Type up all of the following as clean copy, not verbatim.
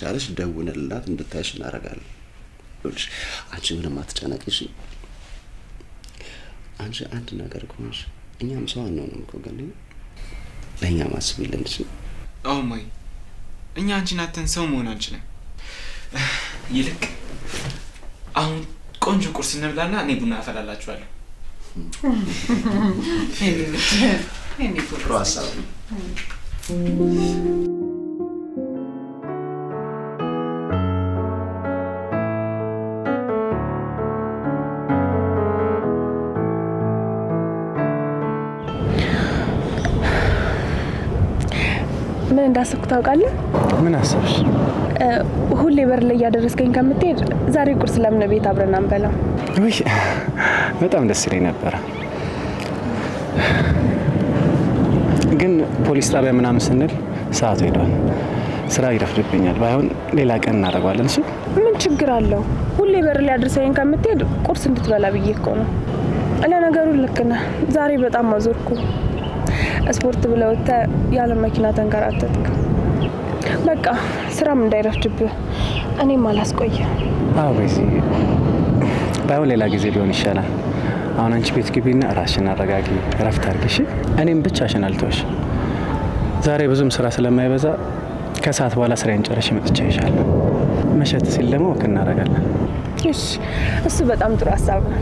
ቻለሽ ደውነላት እንድታይሽ እናደርጋለን። ልጅ አንቺ ምንም አትጨነቂ እሺ። አንቺ አንድ ነገር ከሆንሽ እኛም ሰው አንሆንም እኮ ግን ለእኛ ማስብልን እሺ። ማይ እኛ አንቺን አተን ሰው መሆን አንችልም። ይልቅ አሁን ቆንጆ ቁርስ እንብላና እኔ ቡና አፈላላችኋለሁ። ጥሩ ሀሳብ ነው። ምን እንዳሰብኩ ታውቃለህ? ምን አሰብሽ? ሁሌ በር ላይ ያደረስከኝ ከምትሄድ ዛሬ ቁርስ ለምን ቤት አብረን አንበላም? ወይ በጣም ደስ ይለኝ ነበር። ግን ፖሊስ ጣቢያ ምናምን ስንል ሰዓቱ ሄዷል። ስራ ይረፍድብኛል። ባይሆን ሌላ ቀን እናደርገዋለን። እሺ ምን ችግር አለው? ሁሌ በር ላይ ያደረሰኝ ከምትሄድ ቁርስ እንድትበላ ብዬ እኮ ነው። ለነገሩ ልክ ነህ። ዛሬ በጣም አዞርኩ። ስፖርት ብለው ያለ መኪና ተንከራተትክ። በቃ ስራም እንዳይረፍድብህ እኔም አላስቆየ። አዎ በዚህ ባይሆን ሌላ ጊዜ ቢሆን ይሻላል። አሁን አንቺ ቤት ግቢና ራስሽን አረጋጊ፣ እረፍት አድርጊ እሺ። እኔም ብቻሽን አልተውሽ። ዛሬ ብዙም ስራ ስለማይበዛ ከሰዓት በኋላ ስራዬን ጨርሼ መጥቼ ይሻላል። መሸት ሲል ደግሞ ወክ እናደርጋለን። እሺ እሱ በጣም ጥሩ ሀሳብ ነው።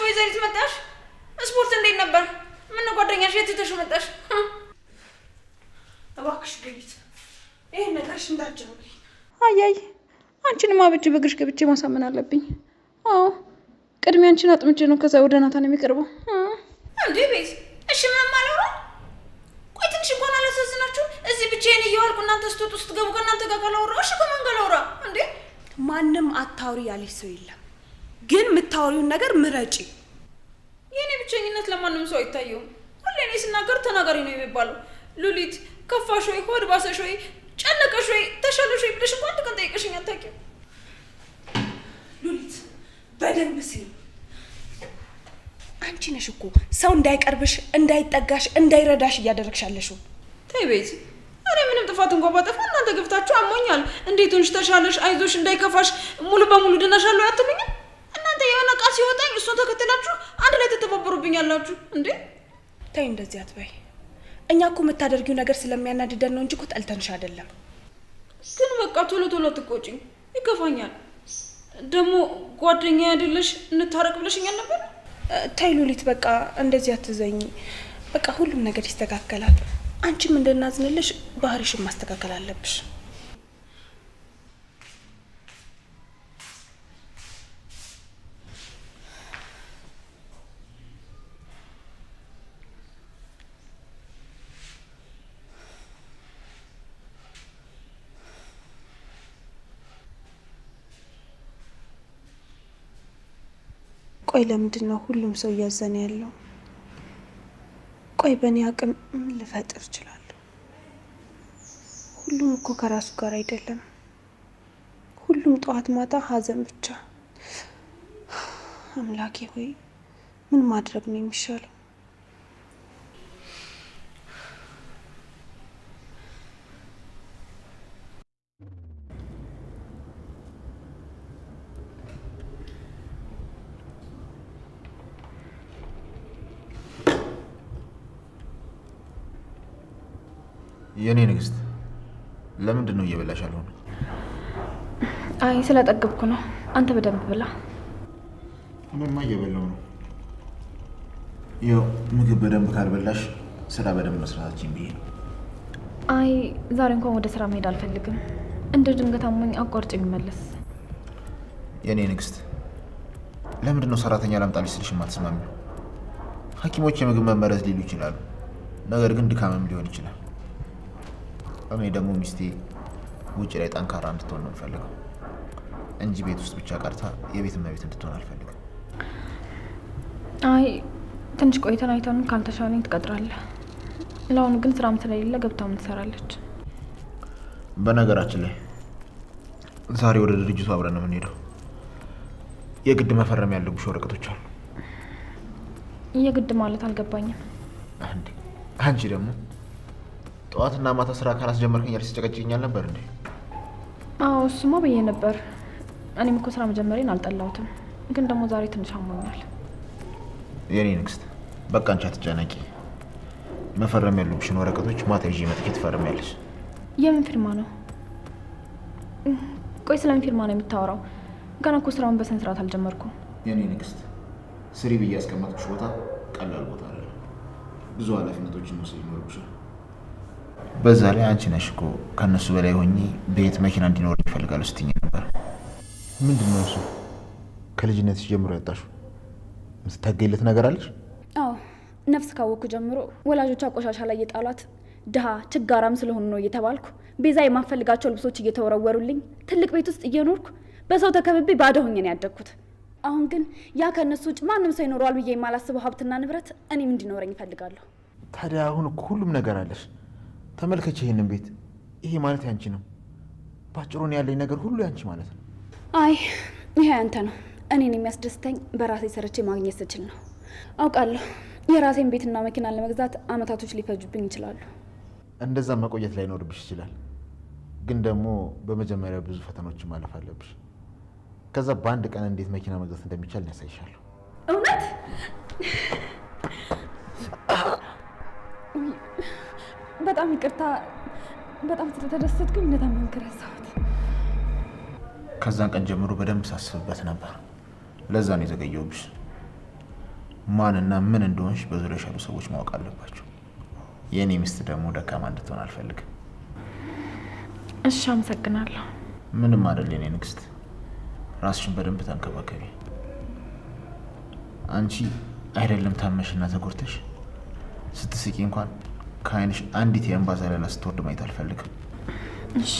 ወይዘሪት መጣሽ? ስፖርት እንዴት ነበር? ምን ጓደኛሽ የትተሽ መጣሽ? እባክሽ ሉሊት ይሄን ነገርሽ እንዳትጀምሪ። አያይ አንቺንማ በእጅ በእግርሽ ገብቼ ማሳመን አለብኝ። አዎ ቅድሚያ አንቺን አጥምጄ ነው ከዛ ወደ ናታን የሚቀርበው። እንዴ ቤት እሺ ምንም አላወራም? ቆይ ትንሽ እንኳን አላሳዝናችሁም? እዚህ ብቻዬን እየዋልኩ እናንተ ስትወጡ ስትገቡ ከእናንተ ጋር ካላወራሁ እሺ ከማን ጋር ላውራ እንዴ? ማንም አታውሪ ያለሽ ሰው የለም፣ ግን የምታወሪውን ነገር ምረጪ። የኔ ብቸኝነት ለማንም ሰው አይታየውም። ሁሌ እኔ ስናገር ተናጋሪ ነው የሚባለው። ሉሊት ከፋሽ ወይ ሆድ ባሰሽ ወይ ጨነቀሽ ወይ ተሻለሽ ወይ ብለሽ እንኳን አንድ ቀን ጠይቀሽኝ አታውቂም። ሉሊት በደንብ ስሚ። አንቺ ነሽ እኮ ሰው እንዳይቀርብሽ፣ እንዳይጠጋሽ፣ እንዳይረዳሽ እያደረግሻለሽው። ተይ ቤት እኔ ምንም ጥፋት እንኳን ባጠፋ እናንተ ገብታችሁ አሞኛል፣ እንዴት ሆንሽ፣ ተሻለሽ፣ አይዞሽ፣ እንዳይከፋሽ፣ ሙሉ በሙሉ ድነሻለሁ አትሉኝም? እናንተ የሆነ ዕቃ ሲወጣኝ እሱን ተከትላችሁ አንድ ላይ ተተባበሩብኛላችሁ እንዴ? ተይ እንደዚህ አትበይ። እኛ እኮ የምታደርጊው ነገር ስለሚያናድደን ነው እንጂ እኮ ጠልተንሽ አይደለም። ግን በቃ ቶሎ ቶሎ አትቆጪኝ፣ ይከፋኛል። ደግሞ ጓደኛ አይደለሽ እንታረቅ ብለሽኛል ነበር። ተይ ሉሊት በቃ እንደዚህ አትዘኝ። በቃ ሁሉም ነገር ይስተካከላል። አንቺም እንድናዝንልሽ ባህሪሽን ማስተካከል አለብሽ። ቆይ ለምንድን ነው ሁሉም ሰው እያዘነ ያለው? ቆይ በእኔ አቅም ምን ልፈጥር እችላለሁ? ሁሉም እኮ ከራሱ ጋር አይደለም። ሁሉም ጠዋት ማታ ሀዘን ብቻ። አምላኬ ሆይ ምን ማድረግ ነው የሚሻለው? የኔ ንግስት ለምንድን ነው እየበላሽ ያለው? አይ ስለጠገብኩ ነው። አንተ በደንብ ብላ። እኔማ እየበላሁ ነው። ያው ምግብ በደንብ ካልበላሽ ስራ በደንብ መስራታችን ብዬ ነው። አይ ዛሬ እንኳን ወደ ስራ መሄድ አልፈልግም። እንደ ድንገት አሞኝ አቋርጬ የሚመለስ። የኔ ንግስት ለምንድን ነው ሰራተኛ ላምጣልሽ ስልሽ የማትስማሚው? ሐኪሞች የምግብ መመረዝ ሊሉ ይችላሉ፣ ነገር ግን ድካምም ሊሆን ይችላል። እኔ ደግሞ ሚስቴ ውጭ ላይ ጠንካራ እንድትሆን ነው የምፈልገው እንጂ ቤት ውስጥ ብቻ ቀርታ የቤት እመቤት እንድትሆን አልፈልግም። አይ ትንሽ ቆይተን አይተን ካልተሻለኝ ትቀጥራለህ። ለአሁኑ ግን ስራም ስለሌለ ገብታ ምን ትሰራለች? በነገራችን ላይ ዛሬ ወደ ድርጅቱ አብረን ነው የምንሄደው። የግድ መፈረም ያለብሽ ወረቀቶች አሉ። የግድ ማለት አልገባኝም። አንቺ ደግሞ ጠዋትና ማታ ስራ ካላስጀመርከኝ ያልሽ ጨቀጭኛል ነበር እንዴ? አዎ እሱማ ብዬ ነበር። እኔም እኮ ስራ መጀመሪያን አልጠላሁትም፣ ግን ደግሞ ዛሬ ትንሽ አሞኛል። የኔ ንግስት በቃ አንቺ አትጨነቂ። መፈረም ያለብሽን ወረቀቶች ማታ ይዤ መጥቼ ትፈርሚያለሽ። የምን ፊርማ ነው? ቆይ ስለምን ፊርማ ነው የምታወራው? ገና እኮ ስራውን በስነ ስርዓት አልጀመርኩም። የኔ ንግስት ስሪ ብዬ ያስቀመጥኩሽ ቦታ ቀላል ቦታ አይደለም። ብዙ ኃላፊነቶችን መውሰድ ይኖርብሻል። በዛ ላይ አንቺ ነሽ እኮ ከእነሱ በላይ ሆኜ ቤት መኪና እንዲኖር ይፈልጋለሁ ስትይኝ ነበር። ምንድን ነው እሱ? ከልጅነትሽ ጀምሮ ያጣሽው የምትታገይለት ነገር አለሽ? አዎ ነፍስ ካወቅኩ ጀምሮ ወላጆቿ ቆሻሻ ላይ የጣሏት ድሃ ችጋራም ስለሆኑ ነው እየተባልኩ ቤዛ የማፈልጋቸው ልብሶች እየተወረወሩልኝ ትልቅ ቤት ውስጥ እየኖርኩ በሰው ተከብቤ ባዶ ሆኜ ነው ያደግኩት። አሁን ግን ያ ከእነሱ ውጭ ማንም ሰው ይኖረዋል ብዬ የማላስበው ሀብትና ንብረት እኔም እንዲኖረኝ እፈልጋለሁ። ታዲያ አሁን እኮ ሁሉም ነገር አለሽ። ተመልከች ይሄንን ቤት። ይሄ ማለት ያንቺ ነው። ባጭሩ ነው ያለኝ ነገር ሁሉ ያንቺ ማለት ነው። አይ ይሄ ያንተ ነው። እኔን የሚያስደስተኝ በራሴ ሰርቼ ማግኘት ስችል ነው። አውቃለሁ የራሴን ቤትና መኪና ለመግዛት አመታቶች ሊፈጁብኝ ይችላሉ። እንደዛ መቆየት ላይኖርብሽ ይችላል። ግን ደግሞ በመጀመሪያ ብዙ ፈተናዎችን ማለፍ አለብሽ። ከዛ በአንድ ቀን እንዴት መኪና መግዛት እንደሚቻል ያሳይሻለሁ። እውነት? በጣም ይቅርታ። በጣም ስለተደሰትኩኝ እንደታመንክ ረሳሁት። ከዛን ቀን ጀምሮ በደንብ ሳስብበት ነበር። ለዛ ነው የዘገየሁብሽ። ማንና ምን እንደሆንሽ በዙሪያሽ ያሉ ሰዎች ማወቅ አለባቸው። የእኔ ሚስት ደግሞ ደካማ እንድትሆን አልፈልግም። እሺ አመሰግናለሁ። ምንም አይደል የኔ ንግስት። ራስሽን በደንብ ተንከባከቢ። አንቺ አይደለም ታመሽና ተጎድተሽ ስትስቂ እንኳን ከአይንሽ አንዲት የእንባ ዘለላ ስትወርድ ማየት አልፈልግም። እሺ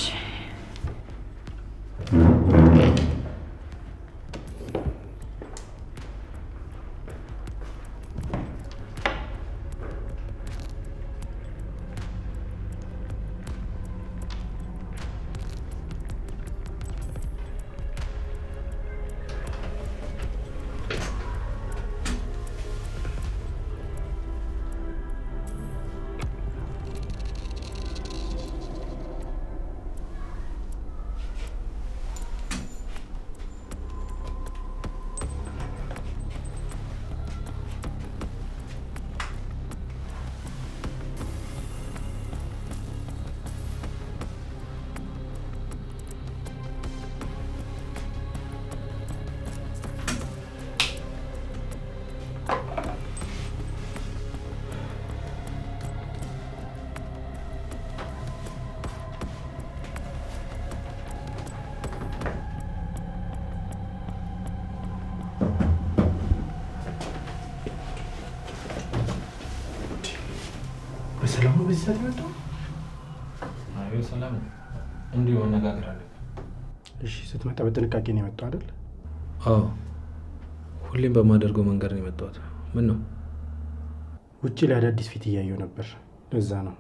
በሰላም ነው በዚህ ሰዓት መጣው? አይ ሰላም ነው። እንዲሁ መነጋገር አለ። እሺ ስትመጣ በጥንቃቄ ነው የመጣው አይደል? አዎ ሁሌም በማደርገው መንገድ ነው የመጣሁት። ምን ነው? ውጪ ላይ አዳዲስ ፊት እያየሁ ነበር። ለዛ ነው።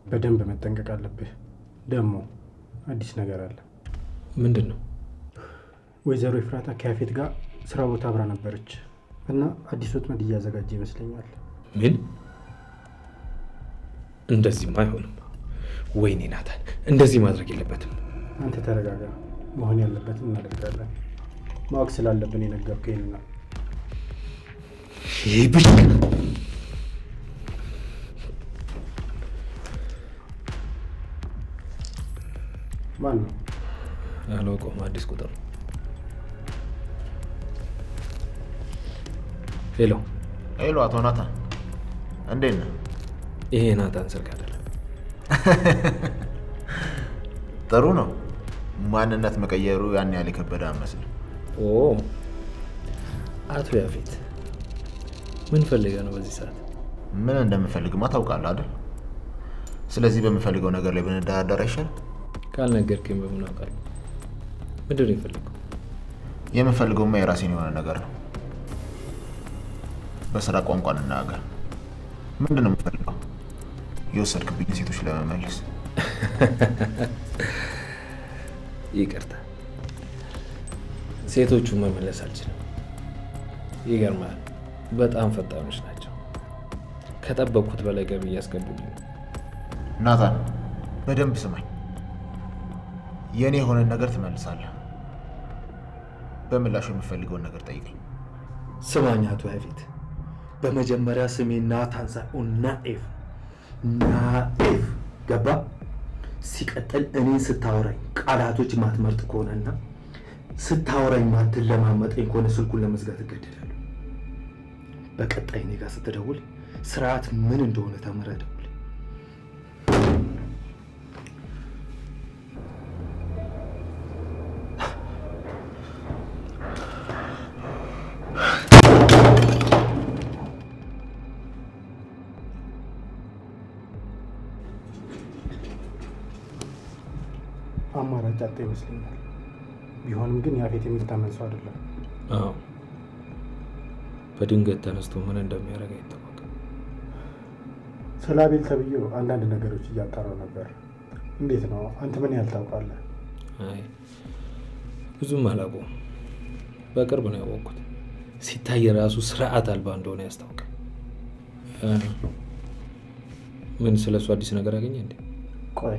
በደንብ መጠንቀቅ አለብህ። ደግሞ አዲስ ነገር አለ። ምንድን ነው? ወይዘሮ ኤፍራታ ከያፌት ጋር ስራ ቦታ አብራ ነበረች እና አዲስ ወጥመድ እያዘጋጀ ይመስለኛል። ምን? እንደዚህማ አይሆንም። ወይኔ ናታን፣ እንደዚህ ማድረግ የለበትም። አንተ ተረጋጋ። መሆን ያለበትን እናደርጋለን። ማወቅ ስላለብን የነገርከኝ ነው። ይህ ብቻ ማን ነው? አላውቀውም። አዲስ ቁጥር። ሄሎ ሄሎ፣ አቶ ናታን እንዴት ነህ? ይሄ ናታን ስልክ አይደለም። ጥሩ ነው። ማንነት መቀየሩ ያን ያህል የከበደ አይመስልም። ኦ አቶ ያፌት ምን ፈልገህ ነው በዚህ ሰዓት? ምን እንደምፈልግማ ታውቃለህ አይደል? ስለዚህ በምፈልገው ነገር ላይ ብንደራደር አይሻልም? ካልነገርከኝ በምን አውቃለሁ? ምንድን ነው የፈለገው? የምፈልገውማ የራሴን የሆነ ነገር ነው። በስራ ቋንቋ እንናገር። ምንድን ነው የምፈልገው? የወሰድክብኝ ሴቶች ለመመለስ። ይቅርታ፣ ሴቶቹ መመለስ አልችልም። ይገርማል፣ በጣም ፈጣኖች ናቸው። ከጠበቅኩት በላይ ገቢ እያስገቡልኝ። ናታን በደንብ ስማኝ። የኔ የሆነን ነገር ትመልሳለህ። በምላሹ የምፈልገውን ነገር ጠይቀኝ። ስማኝ አቶ ያፌት፣ በመጀመሪያ ስሜ ናታን ሳይሆን ናኤፍ ናኤፍ፣ ገባ? ሲቀጥል እኔን ስታወራኝ ቃላቶች ማትመርጥ ከሆነና ስታወራኝ ማትለማመጠኝ ከሆነ ስልኩን ለመዝጋት እገደዳለሁ። በቀጣይ እኔ ጋር ስትደውል ስርዓት ምን እንደሆነ ተምረህ ደውል። አማራጭ አጣ ይመስለኛል። ቢሆንም ግን ያፌት የሚታመን ሰው አይደለም። አዎ፣ በድንገት ተነስቶ ምን እንደሚያደርግ አይታወቅም። ስለ አቤል ተብዬው አንዳንድ ነገሮች እያጣራው ነበር። እንዴት ነው? አንተ ምን ያህል ታውቃለህ? አይ ብዙም አላውቀውም። በቅርብ ነው ያወቅኩት። ሲታይ ራሱ ስርዓት አልባ እንደሆነ ያስታውቃል። ምን ስለ እሱ አዲስ ነገር አገኘ እንዴ? ቆይ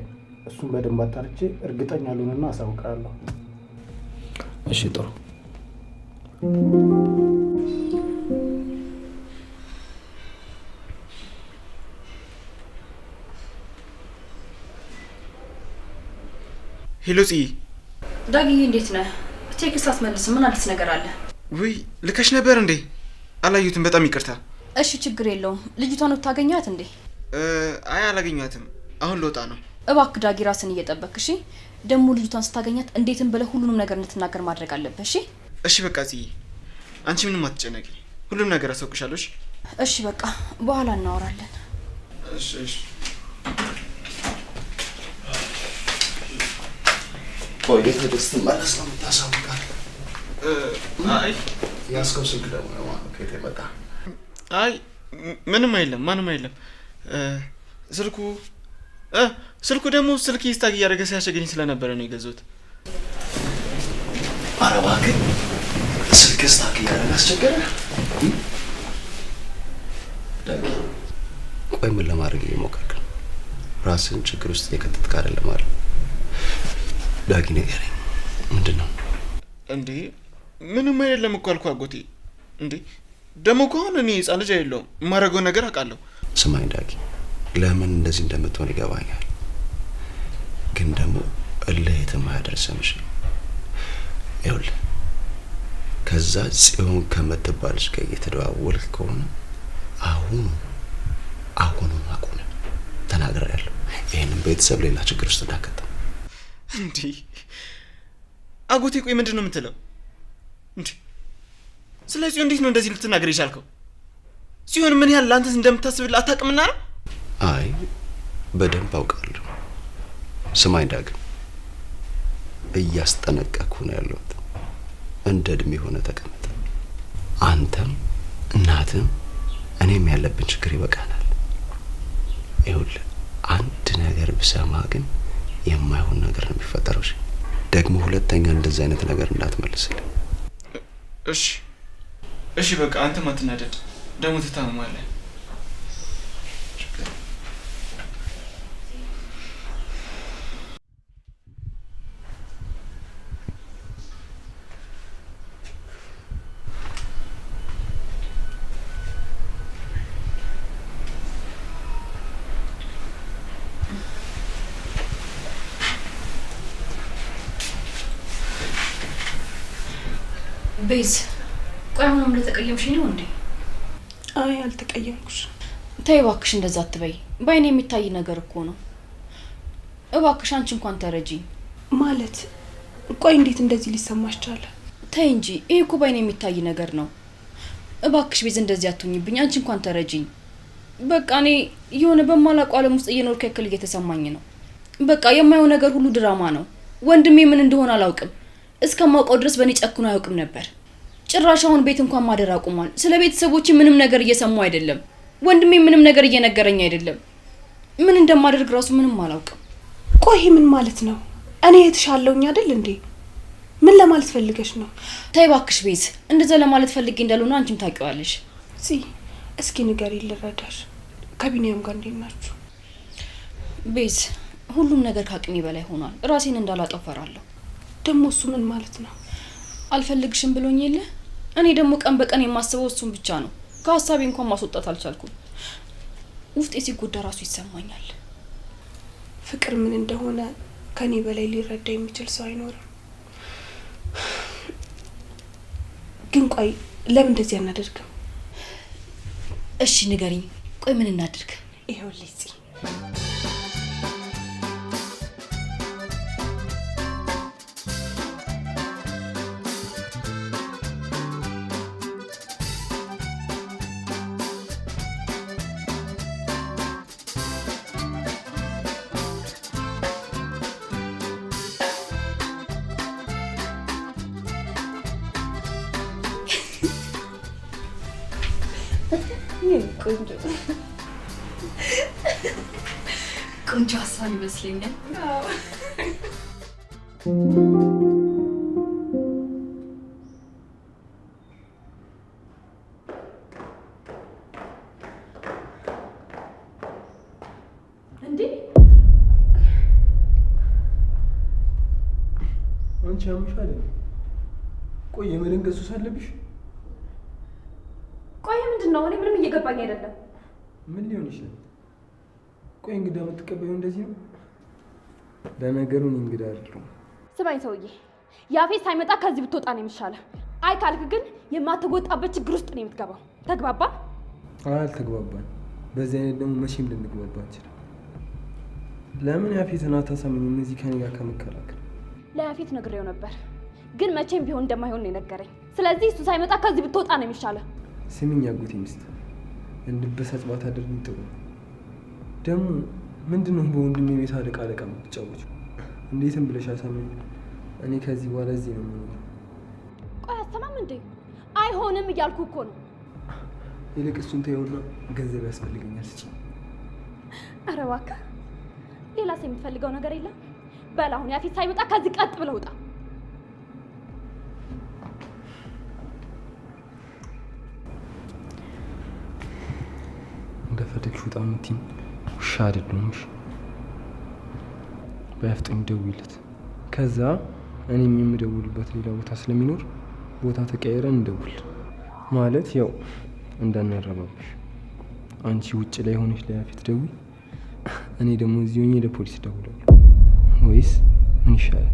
እሱን በደንብ አጣርቼ እርግጠኛ ልሆንና አሳውቃለሁ። እሺ ጥሩ። ሄሎ ጽዬ። ዳግዬ እንዴት ነህ? ቴክስት አትመልስም? ምን አዲስ ነገር አለ? ውይ ልከሽ ነበር እንዴ? አላዩትም። በጣም ይቅርታ። እሺ ችግር የለውም። ልጅቷን ታገኛት እንዴ? አይ አላገኘኋትም። አሁን ልወጣ ነው። እባክህ ዳጊ ራስን እየጠበቅክ እሺ። ደግሞ ልጅቷን ስታገኛት እንዴትም ብለህ ሁሉንም ነገር እንድትናገር ማድረግ አለብህ እሺ። እሺ በቃ ጽዬ፣ አንቺ ምንም አትጨነቂ። ሁሉም ነገር አሳውቅሻለሁ። እሺ በቃ በኋላ እናወራለን። እሺ እሺ። ቆይ ትዕግስት ማለት ነው የምታሳውቃል? አይ ያስከው ስልክ ደግሞ ነው ከየት የመጣ? አይ ምንም አይደለም፣ ማንም አይደለም። ስልኩ ደግሞ ስልክ ይስታግ እያደረገ ሲያስቸግረኝ ስለነበረ ነው የገዛሁት። ኧረ እባክህ ስልክ ይስታግ እያደረገ አስቸገረ? ቆይ ምን ለማድረግ እየሞከርክ ነው? ራስን ችግር ውስጥ የከተትክ አይደለም አይደል? ዳጊ ንገረኝ፣ ምንድን ነው እንዴ? ምንም አይደለም እኮ አልኩህ አጎቴ። እንዴ ደግሞ ከሆነ እኔ ህፃን ልጅ አይደለሁም፣ የማደርገው ነገር አውቃለሁ። ስማኝ ዳጊ፣ ለምን እንደዚህ እንደምትሆን ይገባኛል፣ ግን ደግሞ እልህ የትም አያደርስም። ይኸውልህ ከዛ ጽዮን ከምትባልሽ ጋር እየተደዋወልክ ከሆነ አሁኑ አቁነ ተናግሬያለሁ። ይሄንን ቤተሰብ ሌላ ችግር ውስጥ እንዳከተም። እንዴ አጎቴ ቆይ ምንድን ነው የምትለው? እንዴ ስለዚህ እንዴት ነው እንደዚህ ልትናገር የቻልከው? ጽዮን ምን ያህል ለአንተ እንደምታስብልህ አታውቅምና ነው? አይ በደንብ አውቃለሁ። ስማኝ ዳግም፣ እያስጠነቀቅኩ ነው ያለሁት። እንደ እድሜ ሆነ ተቀመጠ። አንተም እናትም እኔም ያለብን ችግር ይበቃናል። ይኸውልህ አንድ ነገር ብሰማ ግን የማይሆን ነገር ነው የሚፈጠረው። ደግሞ ሁለተኛ እንደዚህ አይነት ነገር እንዳትመልስልኝ። እሺ እሺ በቃ አንተም አትናደድ። ደግሞ ትታመማለህ። ቤዝ ቆይ አሁንም ለተቀየምሽ ነው እንዴ? አይ አልተቀየምኩሽ። ተይ እባክሽ እንደዛ አትበይ። በአይኔ የሚታይ ነገር እኮ ነው። እባክሽ አንቺ እንኳን ተረጂኝ። ማለት ቆይ እንዴት እንደዚህ ሊሰማሽ ቻለ? ተይ እንጂ ይሄ እኮ በአይኔ የሚታይ ነገር ነው። እባክሽ ቤዝ እንደዚህ አትሁኝብኝ። አንቺ እንኳን ተረጂኝ። በቃ እኔ የሆነ በማላውቀው ዓለም ውስጥ እየኖርኩ ያክል እየተሰማኝ ነው። በቃ የማየው ነገር ሁሉ ድራማ ነው። ወንድሜ ምን እንደሆነ አላውቅም። እስከማውቀው ድረስ በእኔ ጨክኖ አያውቅም ነበር። ጭራሽ አሁን ቤት እንኳን ማደር አቁሟል። ስለ ቤተሰቦቼ ምንም ነገር እየሰማሁ አይደለም። ወንድሜ ምንም ነገር እየነገረኝ አይደለም። ምን እንደማደርግ ራሱ ምንም አላውቅም። ቆይ ምን ማለት ነው? እኔ የተሻለውኝ አይደል እንዴ? ምን ለማለት ፈልገሽ ነው? ተይ እባክሽ ቤዝ፣ እንደዛ ለማለት ፈልጌ እንዳልሆነ አንቺም ታውቂዋለሽ። እስኪ ንገሪኝ ልረዳሽ። ከቢኒያም ጋር እንዴት ናችሁ? ቤዝ፣ ሁሉም ነገር ከአቅሜ በላይ ሆኗል። ራሴን እንዳላጠው ፈራለሁ። ደግሞ እሱ ምን ማለት ነው? አልፈልግሽም ብሎኝ የለ። እኔ ደግሞ ቀን በቀን የማስበው እሱን ብቻ ነው። ከሀሳቤ እንኳን ማስወጣት አልቻልኩም። ውስጤ ሲጎዳ ራሱ ይሰማኛል። ፍቅር ምን እንደሆነ ከኔ በላይ ሊረዳ የሚችል ሰው አይኖርም። ግን ቆይ ለምን እንደዚህ አናደርግም? እሺ ንገሪኝ። ቆይ ምን እናድርግ? ይኸውልሽ ቆንጆ ሀሳብ ይመስለኛል። እንዴ አንቺ ያምሻል? ቆይ የመደንገጥ ሱስ አለብሽ? ቆይ ምንድን ነው? እኔ ምንም እየገባኝ አይደለም። ምን ሊሆን ይችላል? ቆይ እንግዳ የምትቀበዩ እንደዚህ ነው? ለነገሩ እኔ እንግዳ አይደለሁም። ስማኝ ሰውዬ፣ ያፌት ሳይመጣ ከዚህ ብትወጣ ነው የሚሻለው። አይ ካልክ ግን የማትወጣበት ችግር ውስጥ ነው የምትገባው። ተግባባ? አልተግባባን። በዚህ አይነት ደግሞ መቼም ልንግባባ እንችላለን። ለምን ያፌትን አታሳምኝ? እነዚህ ከኔ ጋር ከመከራከር ለያፌት ነግሬው ነበር፣ ግን መቼም ቢሆን እንደማይሆን ነው የነገረኝ። ስለዚህ እሱ ሳይመጣ ከዚህ ብትወጣ ነው የሚሻለው። ስሚኝ አጎቴ ሚስት፣ እንድበሳጭ ባታደርጊኝ ጥሩ ነው። ደግሞ ምንድነው በወንድሜ ቤት አለቃ የምትጫወችው? እንዴትም ብለሽ አሳምኝ። እኔ ከዚህ በኋላ እዚህ ነው የምኖረው። ቆይ አሰማም እንዴ? አይሆንም እያልኩ እኮ ነው። ይልቅ እሱን ተይውና ገንዘብ ያስፈልገኛል ስጪኝ። ኧረ እባክህ፣ ሌላ ሰው የምትፈልገው ነገር የለም? በል አሁን ያፌት ሳይመጣ ከዚህ ቀጥ ብለህ ውጣ። እንደፈለግሽ ውጣ የምትይኝ ውሻ አይደለሁም። እሺ በያፍጠኝ ደውይለት። ከዛ እኔም የምደውልበት ሌላ ቦታ ስለሚኖር ቦታ ተቀያይረን እንደውል። ማለት ያው እንዳናረባብሽ። አንቺ ውጭ ላይ ሆነሽ ለያፌት ደውይ፣ እኔ ደግሞ እዚህ ሆኜ ለፖሊስ እደውላለሁ። ወይስ ምን ይሻላል?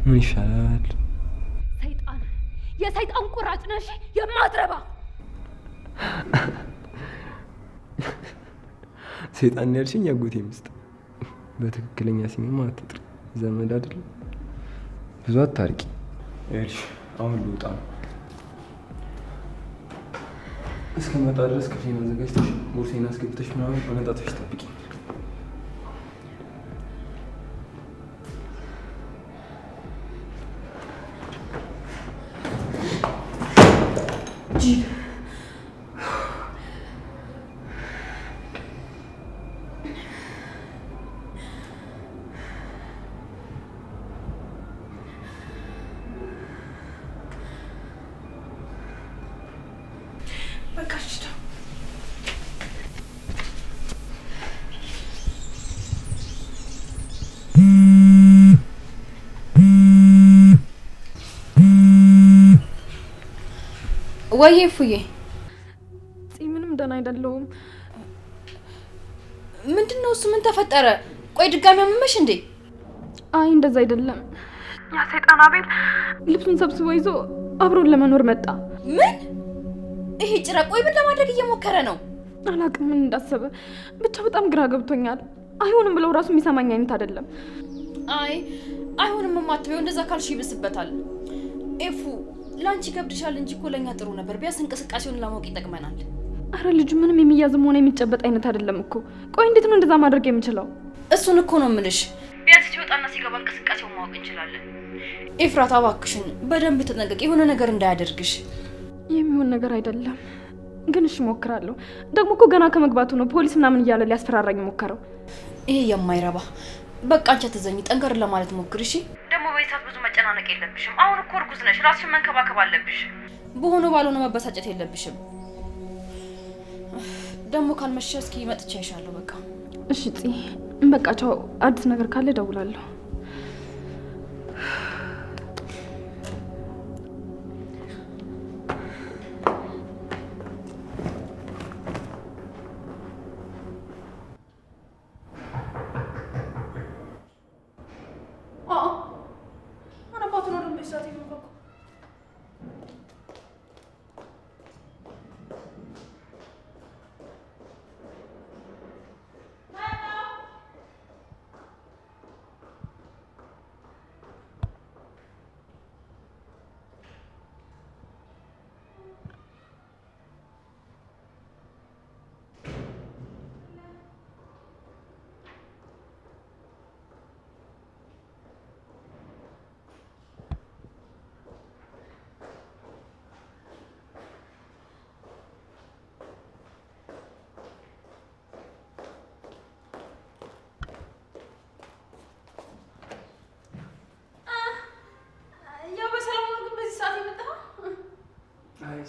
ምን ይሻላል? ሰይጣን፣ የሰይጣን ቁራጭ ነሽ የማትረባ። ሰይጣን ያልሽኝ ያጎቴ ሚስት፣ በትክክለኛ ስሜማ አትጥሪ። ዘመድ አይደለም። ብዙ አታርቂ። እሺ አሁን ልውጣ ነው። እስከመጣ ድረስ ክፍሌን አዘጋጅተሽ ቦርሴን አስገብተሽ ምናምን አመጣጥሽ ጠብቂ። ወይ ፉዬ፣ ምንም ደህና አይደለሁም። ምንድነው እሱ? ምን ተፈጠረ? ቆይ ድጋሚ አመመሽ እንዴ? አይ እንደዛ አይደለም። ያ ሰይጣን አቤል ልብሱን ሰብስቦ ይዞ አብሮን ለመኖር መጣ። ምን? ይሄ ጭራቅ ቆይ ምን ለማድረግ እየሞከረ ነው? አላውቅም ምን እንዳሰበ፣ ብቻ በጣም ግራ ገብቶኛል። አይሆንም ብለው ራሱ የሚሰማኝ አይነት አይደለም። አይ አይሆንም የማትበይው፣ እንደዛ ካልሽ ይብስበታል። ኤፉ ላንቺ ከብድሻል እንጂ እኮ ለኛ ጥሩ ነበር። ቢያንስ እንቅስቃሴውን ለማወቅ ይጠቅመናል። አረ ልጁ ምንም የሚያዝም ሆነ የሚጨበጥ አይነት አይደለም እኮ። ቆይ እንዴት ነው እንደዛ ማድረግ የምችለው? እሱን እኮ ነው የምልሽ። ቢያንስ ሲወጣና ሲገባ እንቅስቃሴውን ማወቅ እንችላለን። ኤፍራታ እባክሽን በደንብ ተጠንቀቂ፣ የሆነ ነገር እንዳያደርግሽ። የሚሆን ነገር አይደለም ግን እሺ እሞክራለሁ። ደግሞ እኮ ገና ከመግባቱ ነው ፖሊስ ምናምን እያለ ሊያስፈራራኝ ሞከረው። ይሄ የማይረባ በቃ አንቺ አትዘኝ፣ ጠንከር ለማለት ሞክሪ እሺ። ደግሞ በይሳት ብዙ መጨናነቅ የለብሽም። አሁን እኮ እርጉዝ ነሽ፣ ራስሽን መንከባከብ አለብሽ። በሆነ ባልሆነ መበሳጨት የለብሽም። ደግሞ ካልመሸ እስኪ መጥቻ ይሻለሁ። በቃ እሺ ጽ በቃ ቻው። አዲስ ነገር ካለ እደውላለሁ።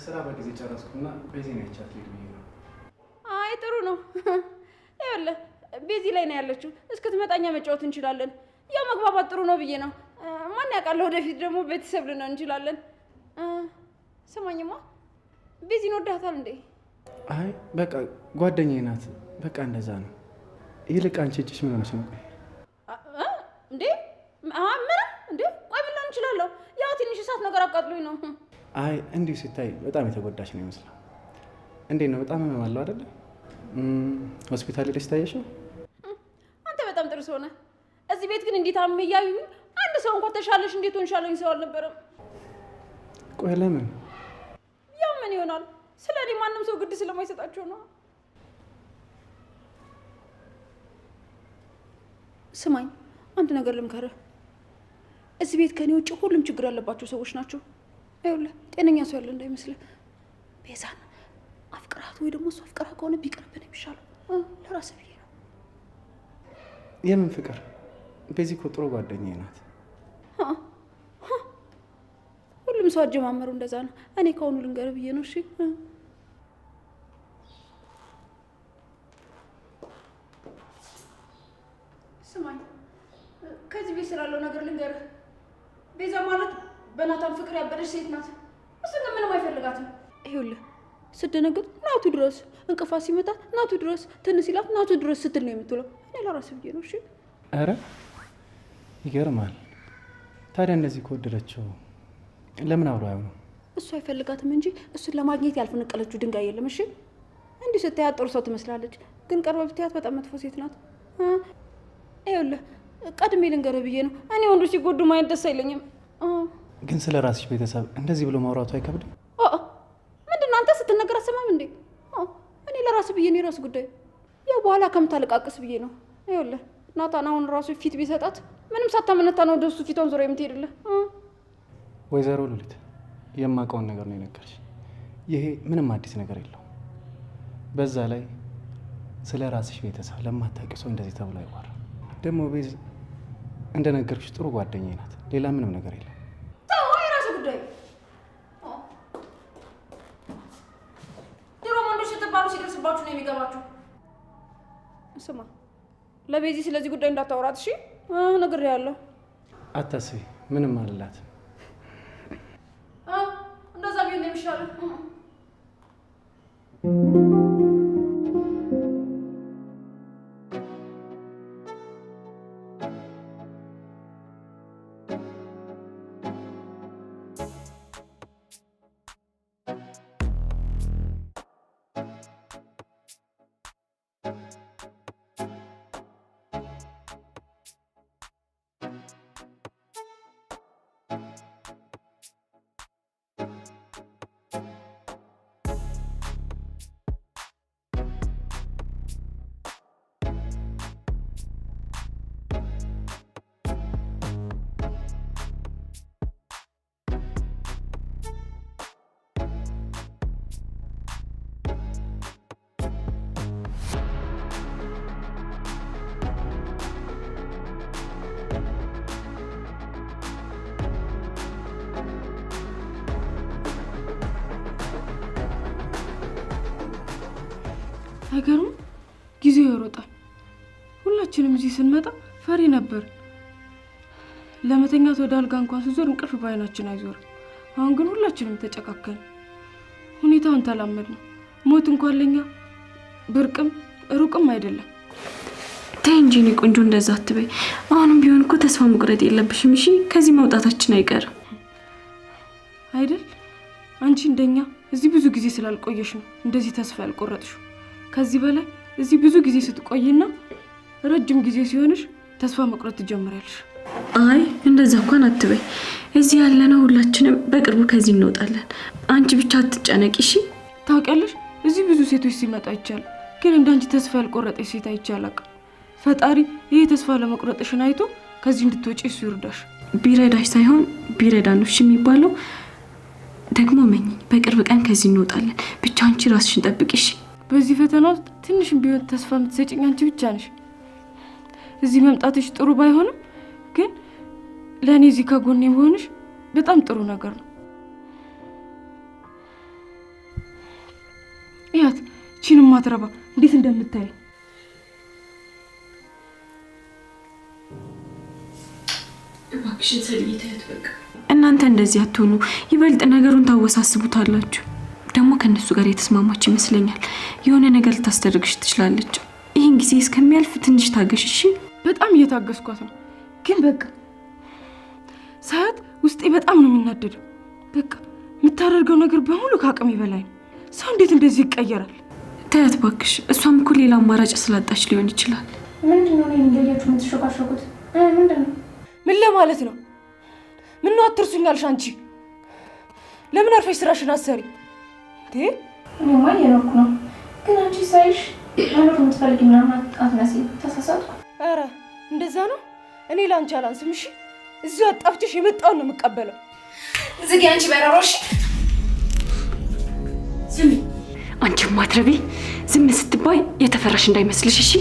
ስራ በጊዜ ጨረስኩና ቤዚ ነው ያቻት ልጅ ብዬ ነው። አይ ጥሩ ነው። ይኸውልህ ቤዚ ላይ ነው ያለችው። እስክትመጣኛ መጫወት እንችላለን። ያው መግባባት ጥሩ ነው ብዬ ነው። ማን ያውቃል ወደፊት ደግሞ ቤተሰብ ልንሆን እንችላለን። ስማኝማ ቤዚን ወዳታል እንዴ? አይ በቃ ጓደኛዬ ናት። በቃ እንደዛ ነው። ይልቅ አንቺ እጅሽ ምን ሆነሽ ነው? እንዴ ምን እንዴ? ቆይ ምን ልሆን እችላለሁ? ያው ትንሽ እሳት ነገር አቃጥሎኝ ነው። አይ እንዲሁ ሲታይ በጣም የተጎዳሽ ነው ይመስላል። እንዴት ነው? በጣም ህመም አለው አይደለ? ሆስፒታል ሄደሽ ታየሽው? አንተ በጣም ጥሩ ሰው ነህ። እዚህ ቤት ግን እንዴት አመመኝ እያሉኝ አንድ ሰው እንኳን ተሻለሽ እንዴት ሆንሻለኝ ሰው አልነበረም። ቆይ ለምን? ያው ምን ይሆናል? ስለ እኔ ማንም ሰው ግድ ስለማይሰጣቸው ነው። ስማኝ አንድ ነገር ልምከርህ። እዚህ ቤት ከኔ ውጭ ሁሉም ችግር ያለባቸው ሰዎች ናቸው። ይኸውልህ ጤነኛ ሰው ያለ እንዳይመስልህ። ቤዛን አፍቅራት ወይ ደግሞ እሱ አፍቅራ ከሆነ ቢቀርብን የሚሻለው ለራስህ ብዬ ነው። የምን ፍቅር? ቤዚ እኮ ጥሩ ጓደኛዬ ናት። ሁሉም ሰው አጀማመሩ እንደዛ ነው። እኔ ከሆኑ ልንገርህ ብዬ ነው። እሺ ስማኝ፣ ከዚህ ቤት ስላለው ነገር ልንገርህ። ቤዛ ማለት በናታን ፍቅር ያበደች ሴት ናት። እሱ ግን ምንም አይፈልጋትም። ይኸውልህ ስደነግጥ ናቱ ድረስ፣ እንቅፋት ሲመጣት ናቱ ድረስ፣ ትን ሲላት ናቱ ድረስ ስትል ነው የምትውለው። እኔ ለራስህ ብዬ ነው። እሺ ኧረ ይገርማል። ታዲያ እንደዚህ ከወደደችው ለምን አብሮ አይሆኑ? እሱ አይፈልጋትም እንጂ እሱን ለማግኘት ያልፈነቀለችው ድንጋይ የለም። እሺ እንዲህ ስታያት ጥሩ ሰው ትመስላለች፣ ግን ቀርበ ብታያት በጣም መጥፎ ሴት ናት። ይኸውልህ ቀድሜ ልንገርህ ብዬ ነው። እኔ ወንዶች ሲጎዱ ማየት ደስ አይለኝም። ግን ስለ ራስሽ ቤተሰብ እንደዚህ ብሎ ማውራቱ አይከብድም? ምንድን ነው አንተ ስትነገር አትሰማም እንዴ? እኔ ለራስህ ብዬ ነው፣ የራስ ጉዳይ። ያው በኋላ ከምታለቃቅስ ብዬ ነው። ይኸውልህ ናታን አሁን ራሱ ፊት ቢሰጣት ምንም ሳታመነታ ነው ወደ እሱ ፊቷን ዞር የምትሄድልህ። ወይዘሮ ሉሊት የማውቀውን ነገር ነው የነገርሽ። ይሄ ምንም አዲስ ነገር የለውም። በዛ ላይ ስለ ራስሽ ቤተሰብ ለማታውቂው ሰው እንደዚህ ተብሎ አይወራም። ደግሞ ቤዝ እንደነገርሽ ጥሩ ጓደኛዬ ናት። ሌላ ምንም ነገር የለም። ተው፣ የራስህ ጉዳይ። ድሮ ወንዶች ስትባሉ ሲደርስባችሁ ነው የሚገባችሁ። ስማ፣ ለቤዚ ስለዚህ ጉዳይ እንዳታወራት እሺ? ነግሬሃለሁ። አታስቢ፣ ምንም አልላት። እንደዛ ቢሆን ነው የሚሻለው። አይገርም? ጊዜው ይሮጣል። ሁላችንም እዚህ ስንመጣ ፈሪ ነበር። ለመተኛት ወደ አልጋ እንኳን ስዞር እንቅልፍ ባይናችን አይዞርም። አሁን ግን ሁላችንም ተጨካከን። ሁኔታውን ተላመድ ነው። ሞት እንኳን ለኛ ብርቅም ሩቅም አይደለም። ተይ እንጂ እኔ ቆንጆ እንደዛ አትበይ። አሁንም ቢሆን እኮ ተስፋ መቁረጥ የለብሽም እሺ? ከዚህ መውጣታችን አይቀርም አይደል? አንቺ እንደኛ እዚህ ብዙ ጊዜ ስላልቆየሽ ነው እንደዚህ ተስፋ ያልቆረጥሽው። ከዚህ በላይ እዚህ ብዙ ጊዜ ስትቆይና ረጅም ጊዜ ሲሆንሽ ተስፋ መቁረጥ ትጀምሪያለሽ። አይ እንደዛ እንኳን አትበይ። እዚህ ያለነው ሁላችንም በቅርቡ ከዚህ እንወጣለን። አንቺ ብቻ አትጨነቂ እሺ? ታውቂያለሽ እዚህ ብዙ ሴቶች ሲመጣ ይቻል፣ ግን እንዳንቺ ተስፋ ያልቆረጠሽ ሴት አይቻላቅ። ፈጣሪ ይሄ ተስፋ ለመቁረጥሽን አይቶ ከዚህ እንድትወጪ እሱ ይርዳሽ። ቢረዳሽ ሳይሆን ቢረዳንሽ የሚባለው ደግሞ መኝ በቅርብ ቀን ከዚህ እንወጣለን። ብቻ አንቺ ራስሽን ጠብቂ እሺ? በዚህ ፈተና ውስጥ ትንሽም ቢሆን ተስፋ የምትሰጪኝ አንቺ ብቻ ነሽ። እዚህ መምጣትሽ ጥሩ ባይሆንም ግን ለእኔ እዚህ ከጎኔ መሆንሽ በጣም ጥሩ ነገር ነው። ያት ቺንም ማትረባ እንዴት እንደምታይ እባክሽን ሰልይተት በቃ እናንተ እንደዚህ አትሆኑ። ይበልጥ ነገሩን ታወሳስቡታላችሁ። ደግሞ ከነሱ ጋር የተስማማች ይመስለኛል። የሆነ ነገር ልታስደርግሽ ትችላለች። ይህን ጊዜ እስከሚያልፍ ትንሽ ታገሽ እሺ? በጣም እየታገስኳት ነው፣ ግን በቃ ሳያት ውስጤ በጣም ነው የሚናደደው። በቃ የምታደርገው ነገር በሙሉ ከአቅሜ በላይ ነው። ሰው እንዴት እንደዚህ ይቀየራል? ተያት እባክሽ። እሷም እኮ ሌላ አማራጭ ስላጣች ሊሆን ይችላል። ምንድነው እኔን እንደያችሁ የምትሾካሾኩት? ምንድነው? ምን ለማለት ነው? ምን ነው አትርሱኛልሽ? አንቺ ለምን አርፈሽ ስራሽን አሰሪ? እኔማ እየኖርኩ ነው፣ ግን አንቺ ሳይሽ መኖር የምትፈልጊ ምናምን አትመስይም። ተሳሳትኩ? ኧረ እንደዛ ነው። እኔ ላንቺ አላንስም እሺ? እዚሁ አጣፍጭሽ የመጣውን ነው የምቀበለው። ዝጊ አንቺ በረሮሽ። ዝም አንቺ ማትረቢ። ዝም ስትባይ የተፈራሽ እንዳይመስልሽ እሺ?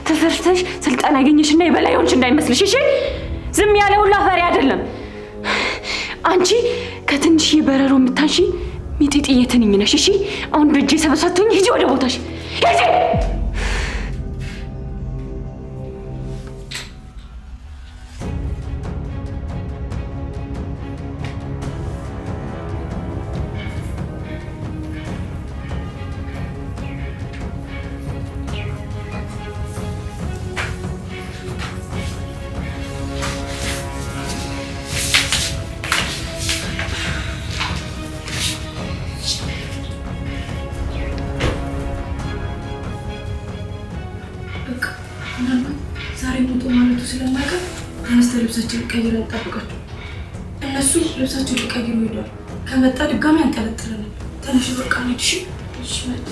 ተፈርተሽ ስልጣን ያገኘሽና የበላይ ሆንሽ እንዳይመስልሽ እሺ? ዝም ያለ ሁላ ፈሪ አይደለም። አንቺ ከትንሽ በረሮ የምታንሺ ሚጢጢ የትንኝ ነሽ እሺ? አሁን በእጄ ሰበሳቱኝ። ሂጂ ወደ ቦታሽ ሂጂ። ዛሬ ሞቶ ማለቱ ስለማይቀር ተነስተ ልብሳችን ቀይረን እንጠብቃቸው። እነሱ ልብሳችን ሊቀይሩ ሄዷል። ከመጣ ድጋሚ አንጠለጥለናል። ተነሽ በቃ ነች። እሺ መጣ።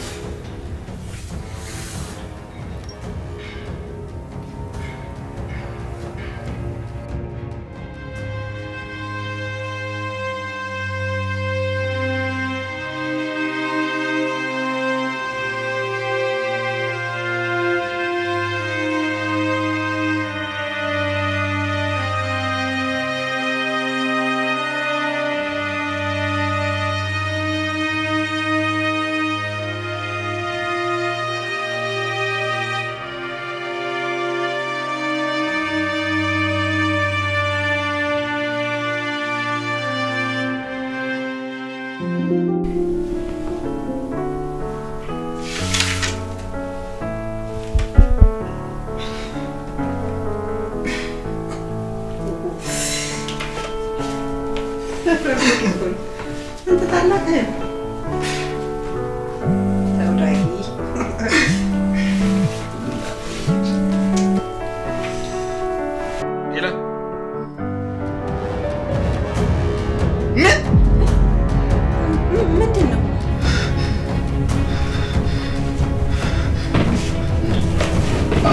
انت طلعت